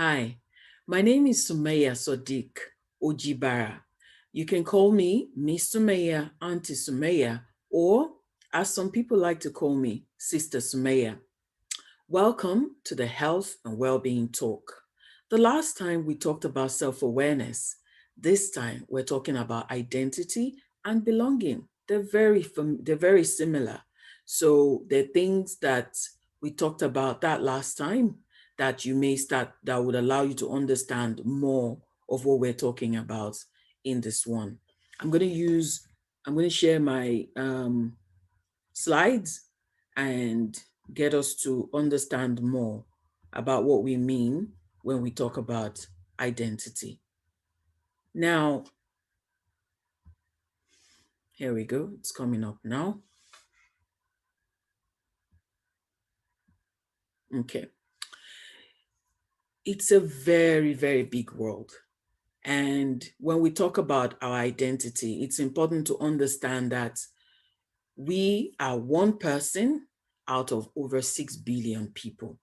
Hi, my name is Summayyah Sodiq Ojibara. You can call me Miss Summayyah, Auntie Summayyah, or as some people like to call me, Sister Summayyah. Welcome to the Health and Wellbeing Talk. The last time we talked about self-awareness. This time we're talking about identity and belonging. They're very similar. So the things that we talked about that last time that you may start that would allow you to understand more of what we're talking about in this one. I'm going to share my slides and get us to understand more about what we mean when we talk about identity. Now, here we go. It's coming up now. Okay. It's a very, very big world. And when we talk about our identity, it's important to understand that we are one person out of over 6 billion people.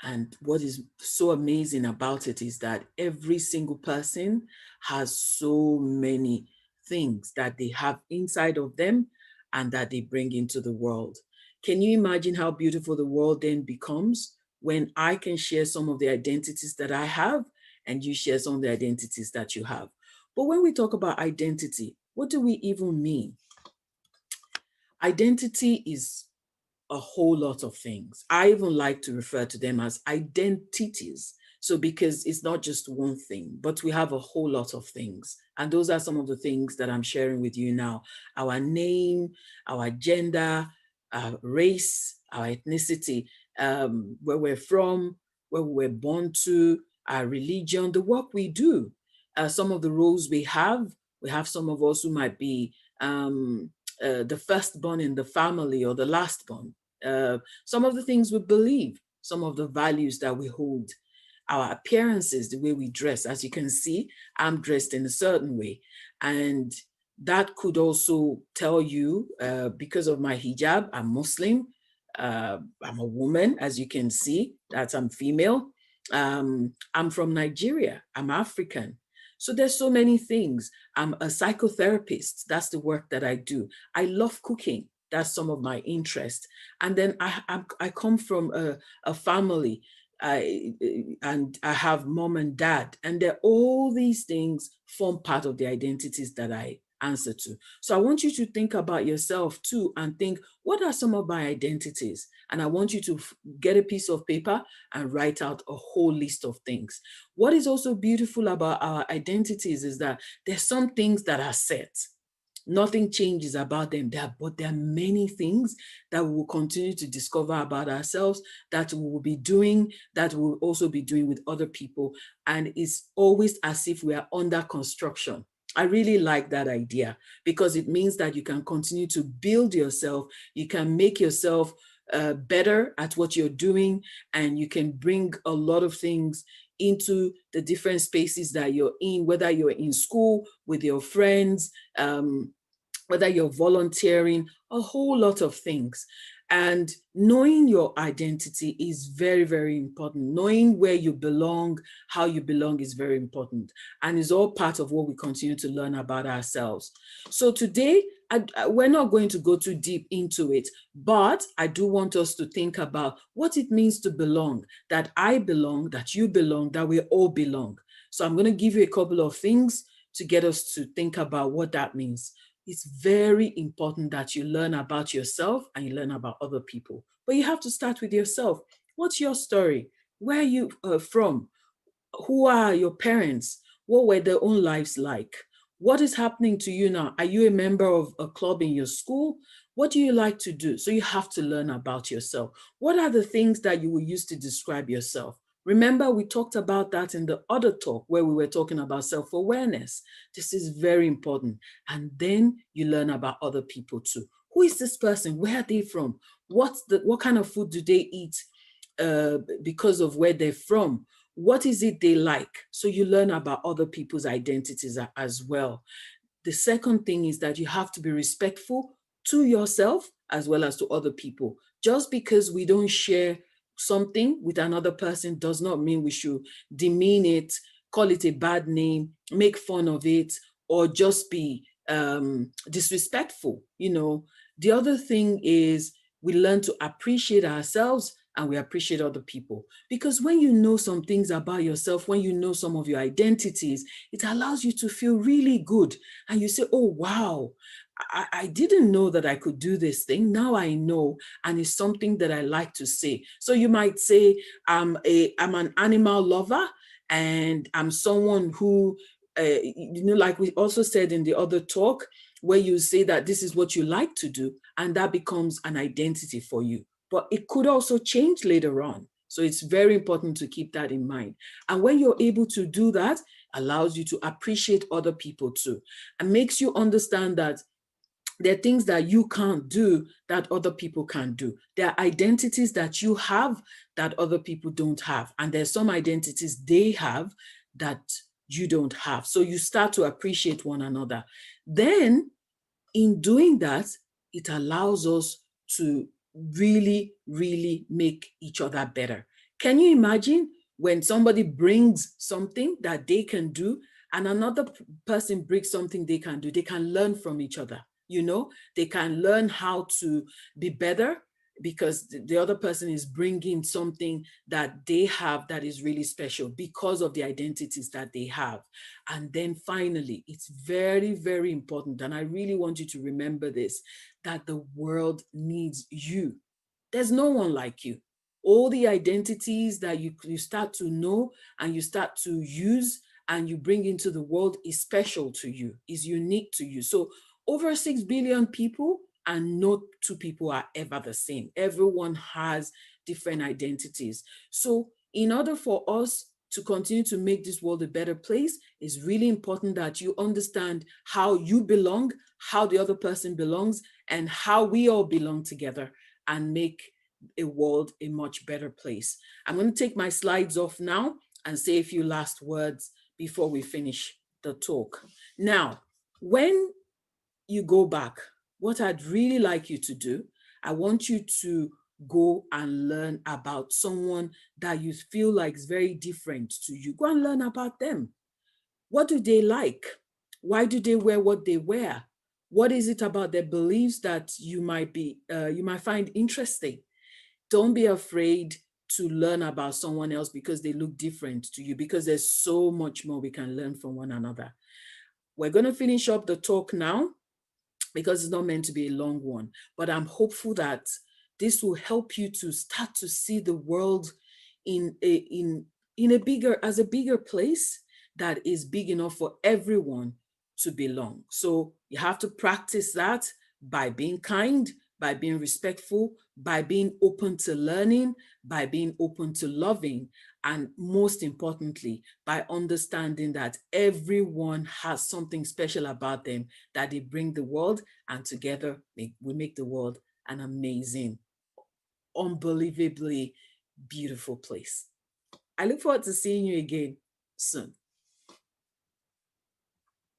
And what is so amazing about it is that every single person has so many things that they have inside of them and that they bring into the world. Can you imagine how beautiful the world then becomes when I can share some of the identities that I have and you share some of the identities that you have? But when we talk about identity, what do we even mean? Identity is a whole lot of things. I even like to refer to them as identities. So because it's not just one thing, but we have a whole lot of things. And those are some of the things that I'm sharing with you now. Our name, our gender, our race, our ethnicity, where we're from, where we were born to, our religion, the work we do, some of the roles we have. We have some of us who might be the firstborn in the family or the lastborn. Some of the things we believe, some of the values that we hold, our appearances, the way we dress. As you can see, I'm dressed in a certain way. And that could also tell you, because of my hijab, I'm Muslim, I'm a woman, as you can see, that I'm female. I'm from Nigeria, I'm African. So there's so many things. I'm a psychotherapist. That's the work that I do. I love cooking. That's some of my interest. And then I come from a family, and I have mom and dad. And all these things form part of the identities that I answer to. So I want you to think about yourself too and think, what are some of my identities? And I want you to get a piece of paper and write out a whole list of things. What is also beautiful about our identities is that there's some things that are set. Nothing changes about them, but there are many things that we will continue to discover about ourselves, that we will be doing, that we will also be doing with other people. And it's always as if we are under construction. I really like that idea because it means that you can continue to build yourself, you can make yourself better at what you're doing, and you can bring a lot of things into the different spaces that you're in, whether you're in school, with your friends, whether you're volunteering, a whole lot of things. And knowing your identity is very, very important. Knowing where you belong, how you belong is very important. And is all part of what we continue to learn about ourselves. So today, we're not going to go too deep into it, but I do want us to think about what it means to belong, that I belong, that you belong, that we all belong. So I'm going to give you a couple of things to get us to think about what that means. It's very important that you learn about yourself and you learn about other people. But you have to start with yourself. What's your story? Where are you from? Who are your parents? What were their own lives like? What is happening to you now? Are you a member of a club in your school? What do you like to do? So you have to learn about yourself. What are the things that you will use to describe yourself? Remember, we talked about that in the other talk where we were talking about self-awareness. This is very important. And then you learn about other people too. Who is this person? Where are they from? What kind of food do they eat because of where they're from? What is it they like? So you learn about other people's identities as well. The second thing is that you have to be respectful to yourself as well as to other people. Just because we don't share something with another person does not mean we should demean it, call it a bad name, make fun of it, or just be disrespectful. The other thing is we learn to appreciate ourselves and we appreciate other people. Because when you know some things about yourself, when you know some of your identities, it allows you to feel really good. And you say, oh, wow, I didn't know that I could do this thing. Now I know, and it's something that I like to say. So you might say, I'm an animal lover, and I'm someone who, like we also said in the other talk, where you say that this is what you like to do, and that becomes an identity for you. But it could also change later on. So it's very important to keep that in mind. And when you're able to do that, allows you to appreciate other people too, and makes you understand that there are things that you can't do that other people can do. There are identities that you have that other people don't have. And there's some identities they have that you don't have. So you start to appreciate one another. Then in doing that, it allows us to really, really make each other better. Can you imagine when somebody brings something that they can do and another person brings something they can do? They can learn from each other. They can learn how to be better because the other person is bringing something that they have that is really special because of the identities that they have. And then finally, it's very, very important, and I really want you to remember this, that the world needs you. There's no one like you. All the identities that you start to know and you start to use and you bring into the world is special to you, is unique to you. So over 6 billion people, and no two people are ever the same. Everyone has different identities. So in order for us to continue to make this world a better place, it's really important that you understand how you belong, how the other person belongs, and how we all belong together and make a world a much better place. I'm going to take my slides off now and say a few last words before we finish the talk. Now, when you go back, what I'd really like you to do, I want you to go and learn about someone that you feel like is very different to you. Go and learn about them. What do they like? Why do they wear what they wear? What is it about their beliefs that you might find interesting? Don't be afraid to learn about someone else because they look different to you, because there's so much more we can learn from one another. We're going to finish up the talk now, because it's not meant to be a long one, but I'm hopeful that this will help you to start to see the world in a bigger place that is big enough for everyone to belong. So you have to practice that by being kind, by being respectful, by being open to learning, by being open to loving, and most importantly, by understanding that everyone has something special about them that they bring the world, and together we make the world an amazing, unbelievably beautiful place. I look forward to seeing you again soon.